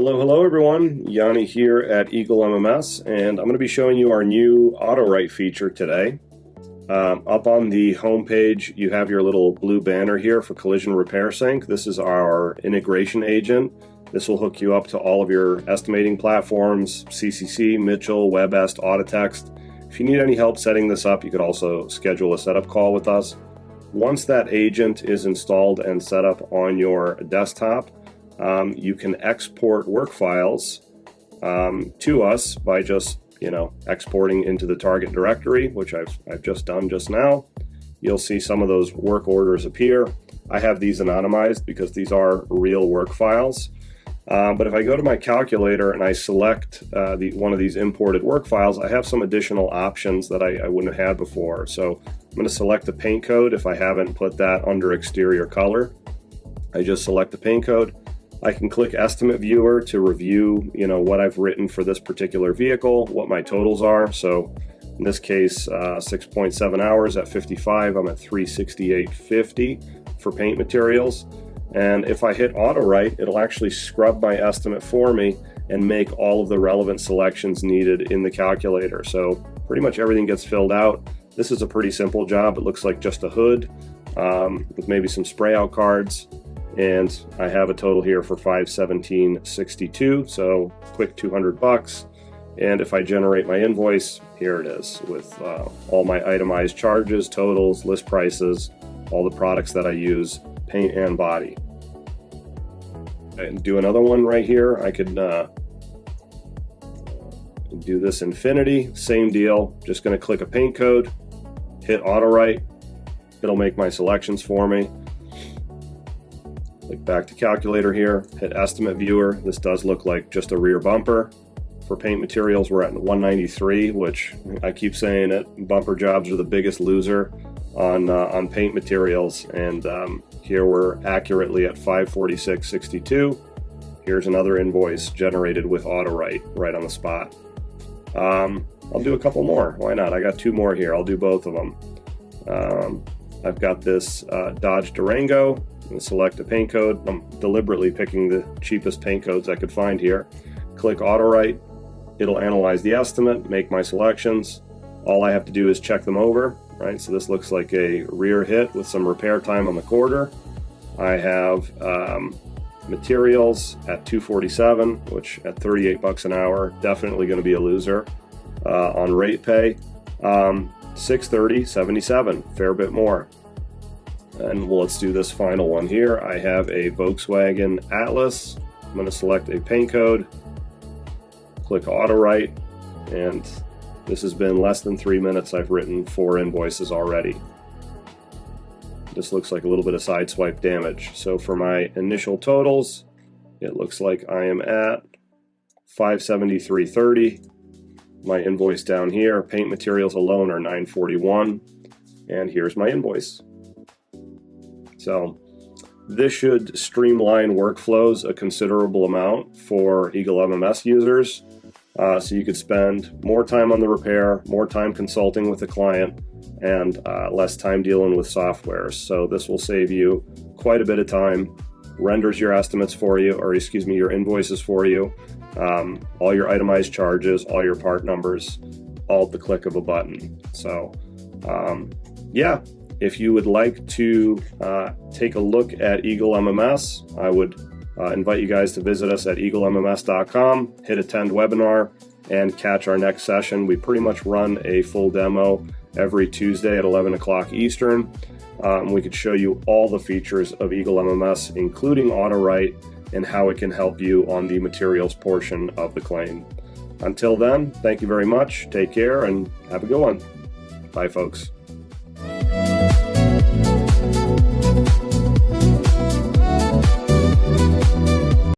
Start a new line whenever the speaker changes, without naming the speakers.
Hello everyone. Yanni here at Eagle MMS, and I'm going to be showing you our new Autowrite feature today. Up on the home page, you have your little blue banner here for Collision Repair Sync. This is our integration agent. This will hook you up to all of your estimating platforms, CCC, Mitchell, WebEst, Autotext. If you need any help setting this up, you could also schedule a setup call with us. Once that agent is installed and set up on your desktop, you can export work files to us by just exporting into the target directory, which I've just done just now. You'll see some of those work orders appear. I have these anonymized because these are real work files. But if I go to my calculator and I select one of these imported work files, I have some additional options that I wouldn't have had before. So I'm going to select the paint code if I haven't put that under exterior color. I just select the paint code. I can click Estimate Viewer to review, what I've written for this particular vehicle, what my totals are. So in this case, 6.7 hours at 55, I'm at 368.50 for paint materials. And if I hit Autowrite, it'll actually scrub my estimate for me and make all of the relevant selections needed in the calculator. So pretty much everything gets filled out. This is a pretty simple job. It looks like just a hood with maybe some spray out cards. And I have a total here for $517.62, so quick $200. And if I generate my invoice, here it is with all my itemized charges, totals, list prices, all the products that I use, paint and body. And do another one right here. I could do this infinity, same deal. Just going to click a paint code, hit Autowrite. It'll make my selections for me. Click back to calculator here, hit Estimate Viewer. This does look like just a rear bumper. For paint materials, we're at 193, which I keep saying it, bumper jobs are the biggest loser on paint materials. And here we're accurately at 546.62. Here's another invoice generated with Autowrite right on the spot. I'll do a couple more. Why not? I got two more here. I'll do both of them. I've got this Dodge Durango. Select a paint code. I'm deliberately picking the cheapest paint codes I could find here. Click Autowrite. It'll analyze the estimate, make my selections. All I have to do is check them over, right? So this looks like a rear hit with some repair time on the quarter. I have materials at $247, which at 38 bucks an hour, definitely going to be a loser. On rate pay, $630.77, fair bit more. And let's do this final one here. I have a Volkswagen Atlas. I'm going to select a paint code, click Autowrite, and this has been less than 3 minutes. I've written 4 invoices already. This looks like a little bit of sideswipe damage. So for my initial totals, it looks like I am at $573.30. My invoice down here, paint materials alone are $941, and here's my invoice. So this should streamline workflows a considerable amount for Eagle MMS users. So you could spend more time on the repair, more time consulting with the client, and less time dealing with software. So this will save you quite a bit of time, renders your estimates for you, or excuse me, your invoices for you, all your itemized charges, all your part numbers, all at the click of a button. So yeah. If you would like to take a look at Eagle MMS, I would invite you guys to visit us at eaglemms.com, hit attend webinar, and catch our next session. We pretty much run a full demo every Tuesday at 11 o'clock Eastern. We could show you all the features of Eagle MMS, including Autowrite, and how it can help you on the materials portion of the claim. Until then, thank you very much. Take care and have a good one. Bye, folks.